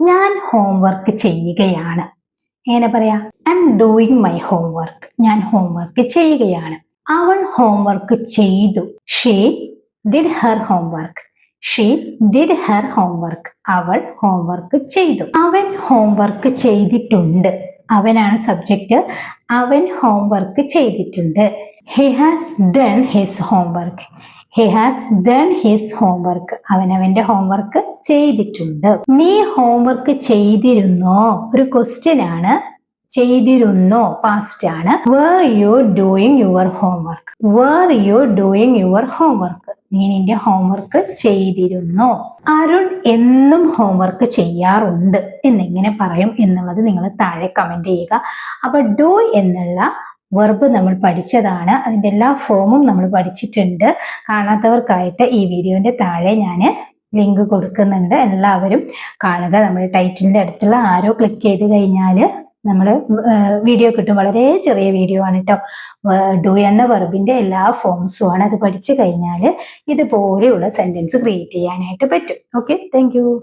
ഞാൻ ഹോംവർക്ക് ചെയ്യുകയാണ്. എങ്ങനെ പറയാ? I am doing my homework. ഞാൻ ഹോംവർക്ക് ചെയ്യുകയാണ്. അവൾ ഹോംവർക്ക് ചെയ്തു. She did her homework. She did her homework. അവൾ ഹോംവർക്ക് ചെയ്തു. അവൻ ഹോംവർക്ക് ചെയ്തിട്ടുണ്ട്. അവനാണ് സബ്ജക്റ്റ്. അവൻ ഹോംവർക്ക് ചെയ്തിട്ടുണ്ട്. He has done his homework. He has done his homework. അവനവന്റെ ഹോംവർക്ക് ചെയ്തിട്ടുണ്ട്. നീ ഹോംവർക്ക് ചെയ്തിരുന്നോ? ഒരു ക്വസ്റ്റ്യൻ ആണ്. ചെയ്തിരുന്നോ പാസ്റ്റ് ആണ്. Where you doing your homework. Where you doing your homework. നീ നിന്റെ ഹോംവർക്ക് ചെയ്തിരുന്നോ? അരുൺ എന്നും ഹോംവർക്ക് ചെയ്യാറുണ്ട് എന്നെങ്ങനെ പറയും എന്നുള്ളത് നിങ്ങൾ താഴെ കമന്റ് ചെയ്യുക. അപ്പൊ ഡു എന്നുള്ള വെർബ് നമ്മൾ പഠിച്ചതാണ്. അതിന്റെ എല്ലാ ഫോമും നമ്മൾ പഠിച്ചിട്ടുണ്ട്. കാണാത്തവർക്കായിട്ട് ഈ വീഡിയോന്റെ താഴെ ഞാൻ ലിങ്ക് കൊടുക്കുന്നുണ്ട്. എല്ലാവരും കാണുക. നമ്മുടെ ടൈറ്റിലിന്റെ അടുത്തുള്ള ആരോ ക്ലിക്ക് ചെയ്ത് കഴിഞ്ഞാൽ നമ്മൾ വീഡിയോ കിട്ടും. വളരെ ചെറിയ വീഡിയോ ആണ് കേട്ടോ. ഡു എന്ന വെർബിന്റെ എല്ലാ ഫോംസും ആണ്. അത് പഠിച്ചു കഴിഞ്ഞാൽ ഇതുപോലെയുള്ള സെന്റൻസ് ക്രിയേറ്റ് ചെയ്യാനായിട്ട് പറ്റും. Okay, thank you.